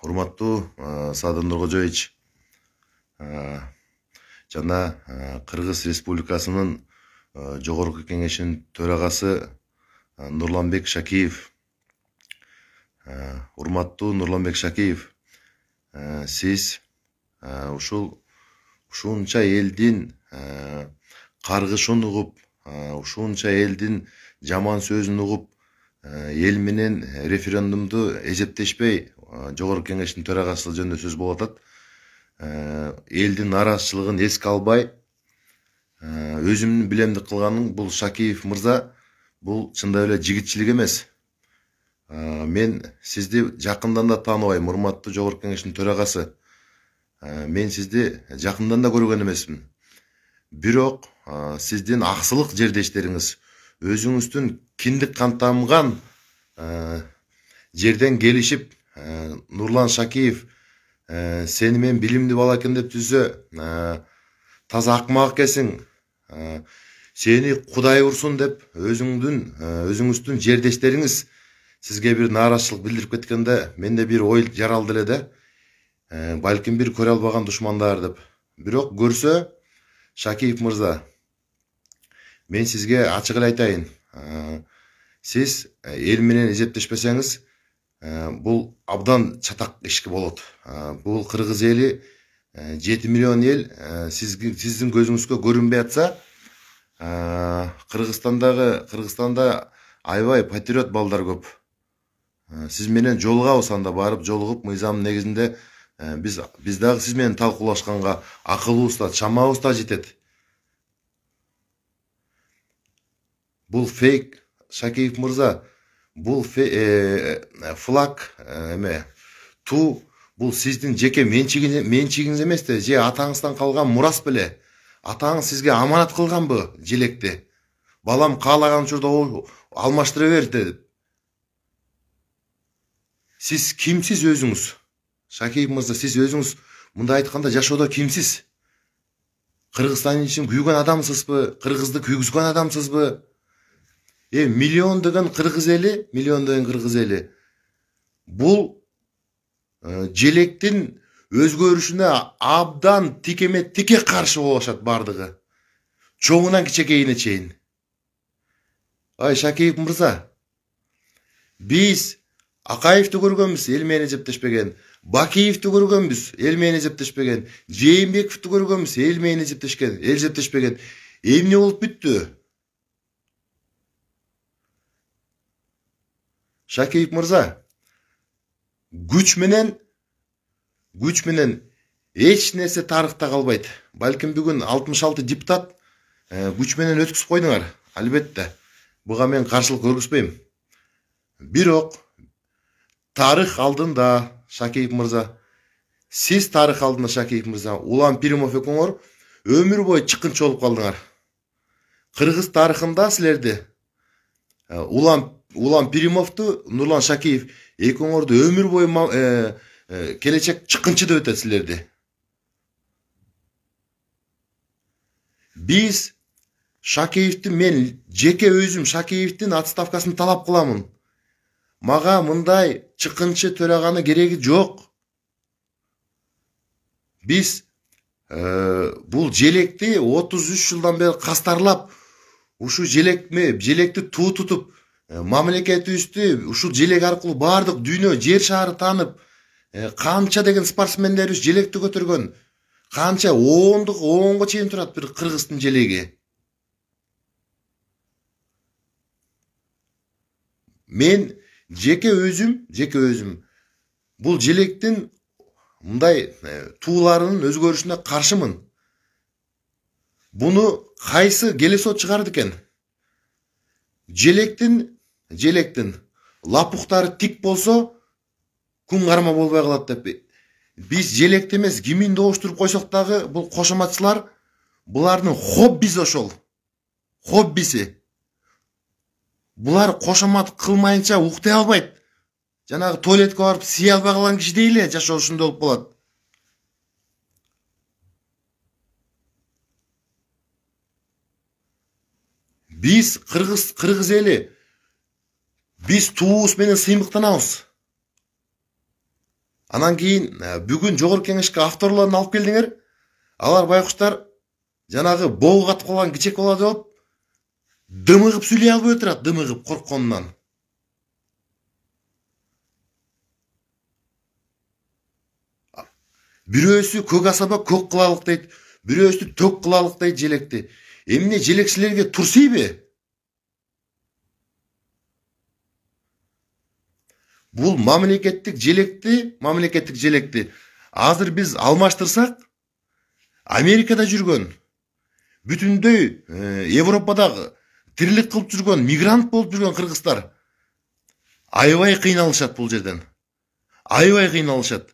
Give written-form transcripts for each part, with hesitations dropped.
Урматтуу Садыр Нуркожоевич жана Кыргыз Республикасынын Жогорку Кеңешинин төрагасы Нурланбек Шакиев. Урматтуу Нурланбек Шакиев, сиз ушунча элдин каргышын угуп, ушунча элдин жаман сөзүн угуп, эл менен референдумду эсептешпей Жогорку Кеңештин төрагасы жөнүндө сөз болуп атат. Элдин нараазычылыгын эске албай, өзүмдүн билемдик кылганым бул Шакиев мырза, бул чындап эле жигитчилик эмес. Мен сизди жакындан да тааныбайм, урматтуу Жогорку Кеңештин төрагасы. Мен сизди жакындан да көргөн эмесмин. Бирок сиздин аксылык жердештериңиз, өзүңүздүн киндик кан тамган жерден келишип, Нурлан Шакиев сени мен билимдүү бала экен деп түзсө, таза акмак экенсиң, сени Кудай урсун деп өзүңүздүн жердештериңиз сизге бир нааразычылык билдирип кеткенде, менде бир ой жаралды эле да. Балким бир көрө албаган душмандар деп. Бирок көрсө, Шакиев мырза, мен сизге ачык эле айтайын. Сиз эл менен эсептешпесеңиз, бул абдан чатак ишке болот. Бул кыргыз эли 7 миллион эл сиздин көзүңүзгө көрүнбөй атса, Кыргызстанда аябай патриот балдар көп. Сиз менен жолугабыз, анда барып жолугуп, мыйзам негизинде биз дагы сиз менен талкуулашканга акылыбыз да, чамабыз да жетет. Бул фейк, Шакиев мырза, бул флаг ту, бул сиздин жеке менчигиңиз эмес да, же атаңыздан калган мурас беле. Атаңыз сизге аманат кылганбы желекти? Балам каалаган учурда алмаштыра бер деп. Сиз кимсиз өзүңүз? Шакиев мырза, сиз өзүңүз мындай айтканда жашоодо кимсиз? Кыргызстан үчүн күйгөн адамсызбы? Кыргызды күйгүзгөн адамсызбы? Миллиондогон кыргыз эли, бул желектин өзгөрүшүнө абдан тике каршы болушат бардыгы. Чоңунан кичекейине чейин. Ай Шакиев мырза, биз Акаевди көргөнбүз, эл менен эсептешпеген. Бакиевди көргөнбүз, эл менен эсептешпеген. Жээнбековду көргөнбүз, эл менен эсептешпеген. Эмне болуп бүттү? Шакиев мырза, күч менен эч нерсе тарыхта калбайт. Балким бүгүн 66 депутат күч менен өткүзүп койдуңар. Албетте, буга мен каршылык көргөзбөйм. Бирок тарых алдында, Шакиев мырза, сиз тарых алдында, Шакиев мырза, Улан Пиримов экөөңөр өмүр бою чыккынчы болуп калдыңар. Кыргыз тарыхында силерди Улан Пиримовду, Нурлан Шакиев экөөңөрдү өмүр бою келечек чыккынчы деп өтөт силерди. Биз Шакиевди, мен жеке өзүм Шакиевдин отставкасын талап кыламын. Мага мындай чыккынчы төраганы кереги жок. Биз бул желекти 33 жылдан бери кастарлап, ушу желекти туу тутуп, мамлекетибизди ушул желек аркылуу бардык дүйнө, жер шаары таанып, канча деген спортсмендерибиз желекти көтөргөн, канча оонго чейин турат бир кыргыздын желеги. Мен жеке өзүм бул желектин мындай тууларынын өзгөрүшүнө каршымын. Буну кайсы келесот чыгарды экен? Желектин лапуктары тик болсо, күн карма болбой калат деп. Биз желекти эмес, гимнди оштуруп койсок дагы, бул кошоматчылар, булардын хоббиси ошол. Хоббиси. Булар кошомат кылмайынча уктай албайт. Жанагы туалетке барып сый албай калган кишидей эле жашоо ушундай болуп калат. Биз кыргыз эли, биз туубуз менен сыймыктанабыз. Анан кийин бүгүн жогорку кеңешке авторлорун алып келдиңер. Алар байкуштар жанагы боого катып калган кичек бала деп дымыгып сүйлөй албай отурат, дымыгып коркконунан. Бирөөсү көк асаба көк кылалык дейт, бирөөсү тök кылалык дейт желекти. Эмне желекчилерге турсуйбу? Бул мамлекеттик желекти азыр биз алмаштырсак, Америкада жүргөн, бүтүндөй Европадагы тирлик кылып жүргөн, мигрант болуп жүргөн кыргыздар аябай кыйналышат бул жерден. Аябай кыйналышат.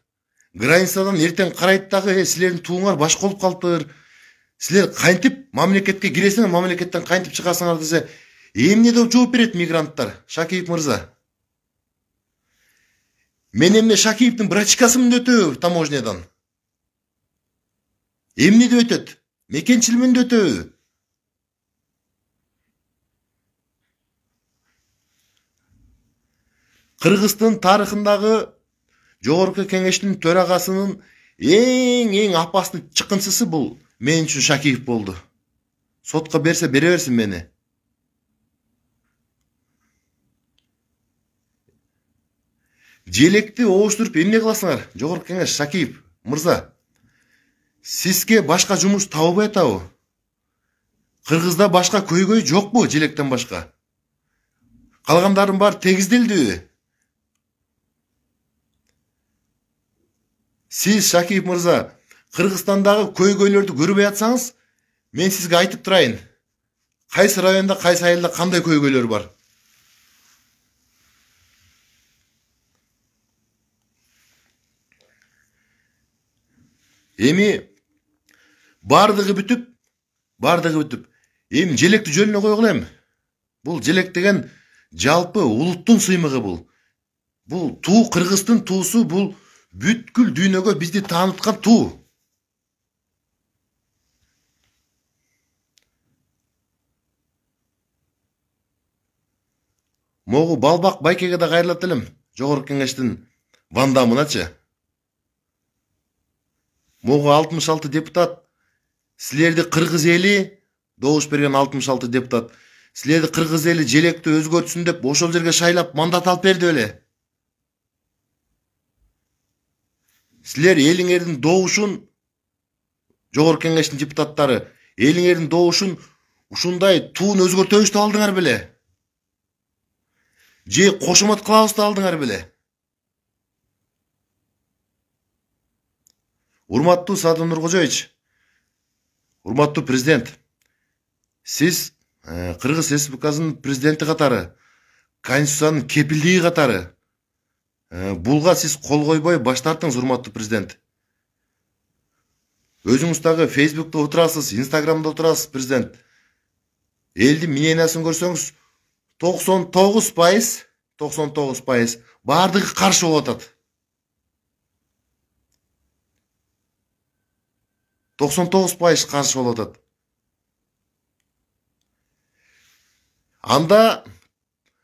Границадан эртең карайт дагы, силердин тууңар башка болуп калыптыр. Силер кантип мамлекетке киресиңер, мамлекеттен кантип чыгасыңар десе, эмне деп жооп берет мигранттар? Шакиев мырза. Мен эмне Шакиевдин брачкасымын өтөбү таможнядан? Эмне деп өтөт? Мекенчилмин деп өтөбү? Кыргыздын тарыхындагы жогорку кеңештин төрагасынын эң апасты чыккынчысы бул мен үчүн Шакиев болду. Сотко берсе бере берсин мени. Желекти оуштуруп эмне кыласыңар? Жогорку кеңеш Шакиев мырза. Сизге башка жумуш табылбай атабы? Кыргызда башка көйгөй жокпу желектен башка? Калгандардын баары тегизделдиби? Сиз Шакиев мырза, Кыргызстандагы көйгөйлөрдү көрбөй атсаңыз, мен сизге айтып турайын. Кайсы районда, кайсы айылда кандай көйгөйлөр бар? Эми бардыгы бүтүп, эми желекти жөнүнө койгула эми. Бул желек деген жалпы улуттун сыймыгы бул. Бул туу Кыргыздын туусу, бул бүткүл дүйнөгө бизди тааныткан туу. Могу Балбак Байкеге да кайрылат элем, жогорку кеңештин вандамыначы. Могу 66 депутат, силерди кыргыз эли, добуш берген 66 депутат, силерди кыргыз эли желекти өзгөртсүн деп ошол жерге шайлап мандат алып берди беле. Силер элиңердин добушун, жогорку кеңештин депутаттары, элиңердин добушун ушундай туун өзгөртөбүз деп алдыңар беле? Же кошомот кылабыз деп алдыңар беле? Урматтуу Садыр Нуркожоевич, урматтуу президент, сиз Кыргыз Республикасынын президенти катары, Конституциянын кепилдиги катары булга сиз кол койбой баш тарттыңыз, урматтуу президент. Өзүңүз дагы Facebook'та отурасыз, Instagram'da отурасыз, президент. Элдин мнениясын көрсөңүз, 99% бардыгы каршы болуп атат. 99% каршы болуп атат. Анда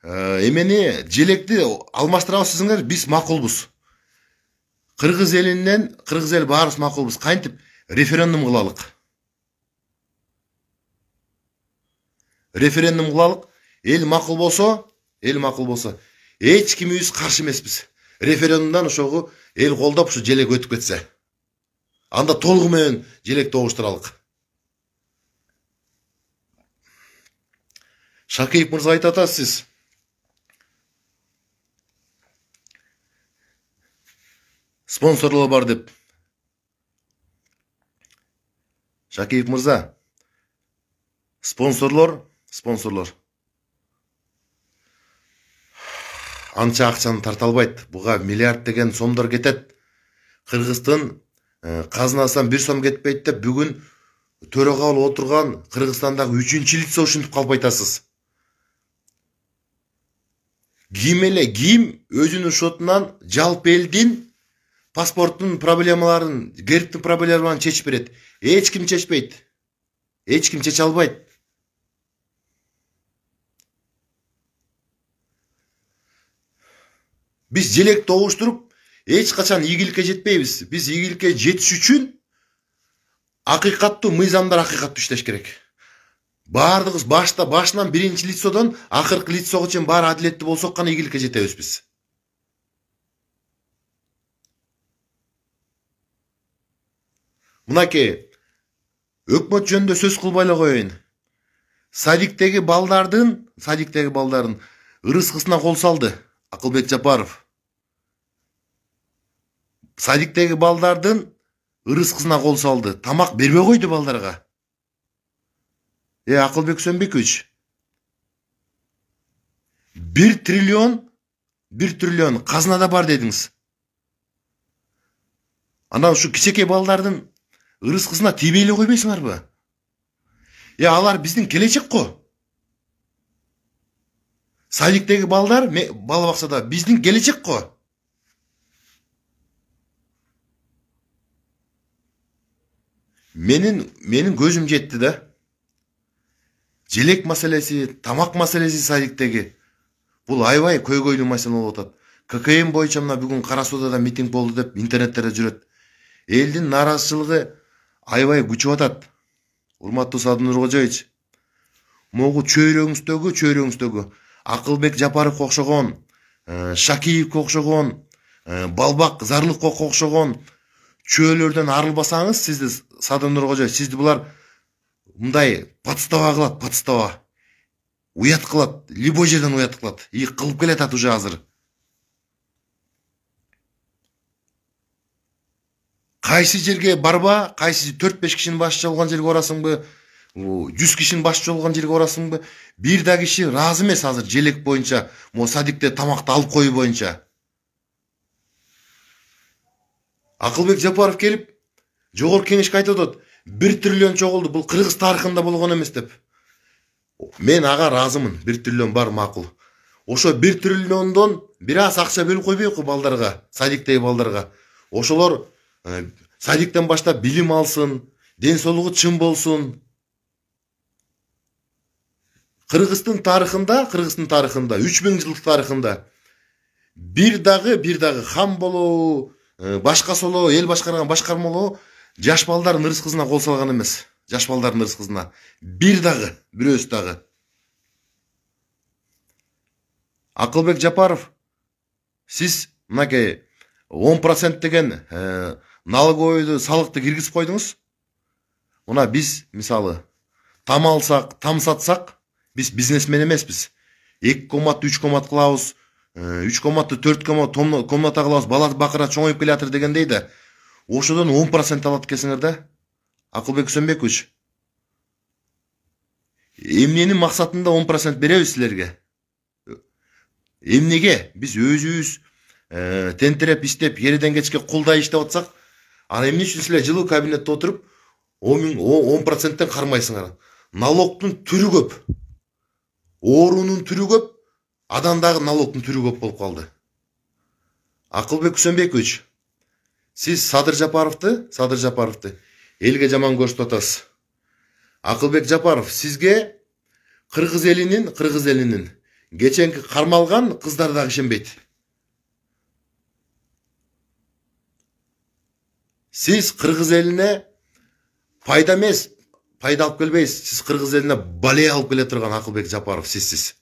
эмени желекти алмаштырабыз десеңер, биз макулбуз. Кыргыз элинен, кыргыз эл баарыбыз макулбуз. Кантип референдум кылалык. Референдум кылалык. Эл макул болсо, эч кимибиз каршы эмеспиз. Референдумдан ошого эл колдоп ушу желек өтүп кетсе. Анда толугу менен желекти оуштуралык. Шакиев мырза айтып атасыз сиз. Спонсорлор бар деп. Шакиев мырза, спонсорлор анча акчаны тарта албайт. Буга миллиард деген сомдор кетет. Кыргыздын казынасынан 1 сом кетпейт деп бүгүн төрага болуп отурган Кыргызстандагы 3-чү лицо ушинтип калып айтасыз. Ким өзүнүн шотунан жалпы элдин паспорттун проблемаларын, гербтин проблемаларын чечип берет. Эч ким чечпейт. Эч ким чече албайт. Биз желекти оуштуруп, эч качан ийгиликке жетпейбиз. Биз ийгиликке жетиш үчүн акыйкаттуу мыйзамдар акыйкаттуу иштеш керек. Бардыгыбыз башынан биринчи лицодон акыркы лицого чейин баары адилеттүү болсок гана ийгиликке жетебиз биз. Мынакей өкмөт жөнүндө сөз кылбай эле коеюн. Садиктеги балдардын ырыскысына кол салды Акылбек Жапаров. Садиктеги балдардын ырыскысына кол салды. Тамак бербей койду балдарга. Акылбек Сөнбекович, 1 триллион казынада бар дедиңиз. Анан ушу кичекей балдардын ырыскысына тийбей эле койбойсуңарбы? Алар биздин келечек го. Садиктеги балдар бала баксада биздин келечек го. Менин көзүм жетти да. Желек маселеси, тамак маселеси садиктеги. Бул аябай көйгөйлүү маселе болуп атат. ККМ боюнча мына бүгүн Кара Сууда митинг болду деп интернеттерде жүрөт. Элдин нааразычылыгы аябай күчүп атат. Урматтуу Садыр Нуркожоевич, могу чөйрөңүздөгү Акылбек Жапаровго окшогон, Шакиевке окшогон, Балбак Зарлыковго окшогон чөөлөрдөн арылбасаңыз, сизди Садыр Нуркожоевич, сизди булар мындай подстава кылат, подстава. Уят кылат, любой жерден уят кылат. И кылып келатат уже азыр. Кайсы жерге барба, кайсы 4-5 кишинин башчы болгон жерге барасыңбы, 100 кишинин башчы болгон жерге барасыңбы, бир да киши ыраазы эмес азыр желек боюнча, садикте тамакты алып коюу боюнча. Акылбек Жапаров келип, жогорку кеңешке айтып атат, 1 триллион чогулду, бул Кыргыз тарыхында болгон эмес деп. Мен ага ыраазымын, 1 триллион бар макул. Ошо 1 триллиондон бир аз акча бөлүп койбойбу балдарга, садиктеги балдарга. Ошолор садиктен баштап билим алсын, ден соолугу чын болсун. Кыргыздын тарыхында, 3000 жылдык тарыхында бир дагы хам болуу, башка солоо, эл башкарган башкармалоо жаш балдардын ырыскысына кол салган эмес. Жаш балдардын ырыскысына бирөөсү дагы. Акылбек Жапаров, сиз мынакей 10% деген налоговойду салыкты киргизип койдуңуз. Мына биз мисалы там алсак, там сатсак, биз бизнесмен эмеспиз. 2 комнат, 3 комнат кылабыз, 3 комнатты 4 комната кылабыз, бала бакыра чоңоюп келатыр дегендей да. Ошодон 10% алат экенсиңер да. Акылбек Сөнбекович, эмненин максатында 10% беребиз силерге? Эмнеге биз өзүбүз тентиреп иштеп, ериден кечке кулдай иштеп атсак, ана эмне үчүн силер жылуу кабинетте отуруп 10%тен кармайсыңар? Налогтун түрү көп. Оорунун түрү көп, адамдагы налогтун түрү көп болуп калды. Акылбек Сөнбекович, сиз Садыр Жапаровду элге жаман көрсөтүп атасыз. Акылбек Жапаров, сизге кыргыз элинин кеченки кармалган кыздар дагы ишенбейт. Сиз кыргыз элине пайда эмес, пайда алып келбейсиз. Сиз кыргыз элине бале алып келе турган Акылбек Жапаров сиз.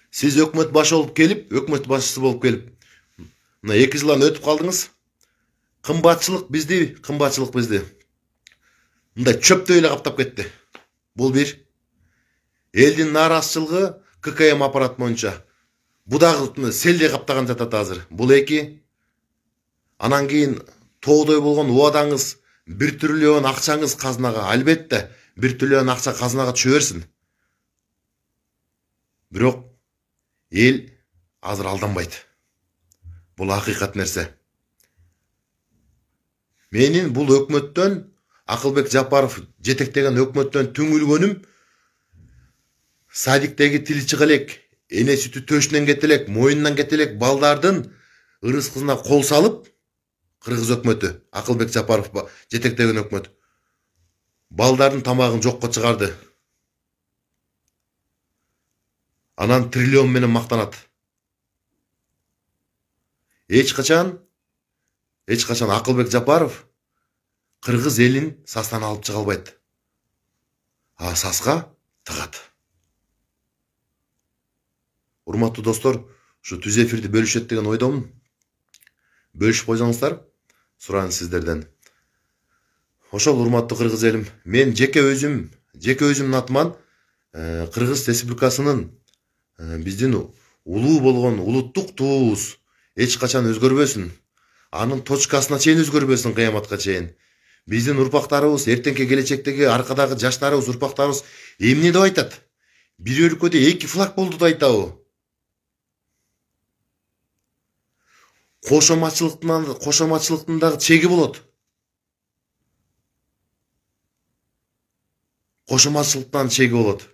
Сиз өкмөт башчысы болуп келип, мына 2 жылдан өтүп калдыңыз. Кымбатчылык бизди мындай чөптөй эле каптап кетти. Бул бир. Элдин нааразычылыгы ККМ аппарат боюнча бу дагы селдей каптаган жатат азыр. Бул 2. Анан кийин тоодой болгон убадаңыз 1 триллион акчаңыз казынага, албетте 1 триллион акча казынага түшө берсин. Бирок эл азыр алданбайт. Бул акыйкат нерсе. Менин бул өкмөттөн, Акылбек Жапаров жетектеген өкмөттөн түңүлгөнүм, садиктеги тили чыга элек, эне сүтү төшүнөн кете элек, мойнунан кете элек балдардын ырыскысына кол салып, кыргыз өкмөтү, Акылбек Жапаров жетектеген өкмөт балдардын тамагын жокко чыгарды. Анан триллион менен мактанат. Эч качан Акылбек Жапаров кыргыз элин састан алып чыга албайт. А саска тыгат. Урматтуу достор, ушу түз эфирди бөлүшөт деген ойдомун. Бөлүшүп койсоңуздар, сурайын сиздерден. Ошол урматтуу кыргыз элим, мен жеке өзүмдүн атыман Кыргыз Республикасынын биздин улуу болгон улуттук туубуз эч качан өзгөрбөсүн. Анын точкасына чейин өзгөрбөсүн, кыяматка чейин. Биздин урпактарыбыз, эртеңки келечектеги аркадагы жаштарыбыз, урпактарыбыз эмне деп айтат? Бир өлкөдө эки флаг болду деп айтабы? Кошомачылыктын дагы чеги болот. Кошомачылыктан чеги болот.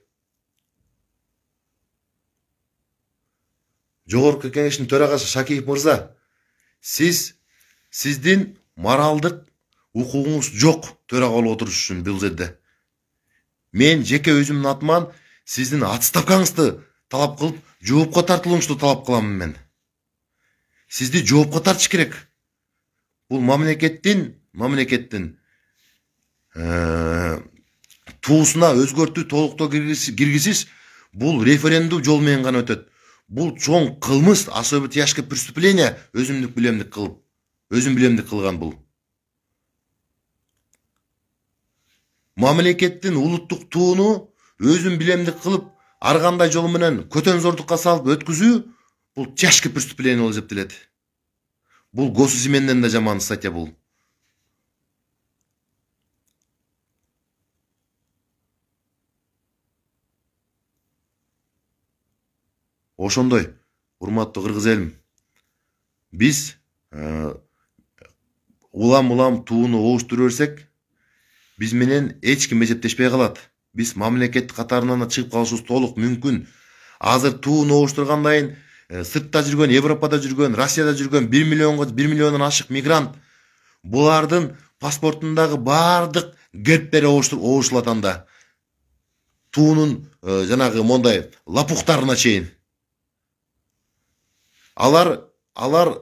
Жогорку Кеңештин төрагасы Шакиев мырза, сиздин моралдык укугуңуз жок төрага болуп отуруш үчүн бул жерде. Мен жеке өзүмдүн атыман сиздин отставкаңызды талап кылып, жоопко тартылууңузду талап кыламын мен. Сизди жоопко тартыш керек. Бул мамлекеттин туусуна өзгөртүү, толуктоо киргизиш, бул референдум жол менен гана өтөт. Бул чоң кылмыш, особо тяжкое преступление, өзүм билемдик кылган бул. Мамлекеттин улуттук тууну өзүм билемдик кылып, ар кандай жол менен көтөнзордукка салып өткүзүү, бул тяжкое преступление болуп эсептелет. Бул госизменден да жаман статья бул. Ошондой, урматтуу кыргыз элим, биз улам тууну оуштура берсек, биз менен эч ким эсептешпей калат. Биз мамлекет катарынан чыгып калышыбыз толук мүмкүн. Азыр тууну оуштургандайын сыртта жүргөн, Европада жүргөн, Россияда жүргөн 1 миллиондон ашык мигрант, булардын паспортундагы бардык гербтери оуштурулат анда. Туунун жанагы мондай лапуктарына чейин. Алар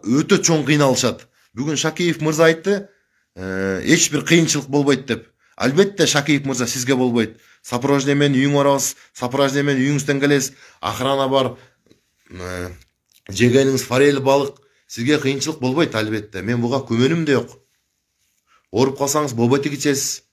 өтө чоң кыйналышат. Бүгүн Шакиев мырза айтты, эч бир кыйынчылык болбойт деп. Албетте Шакиев мырза, сизге болбойт. Сопровождение менен үйүңө барабыз, сопровождение менен үйүңүздөн келесиз, охрана бар, жегениңиз форель, балык, сизге кыйынчылык болбойт албетте. Мен буга күмөнүм да жок. Ооруп калсаңыз болбойт ичесиз.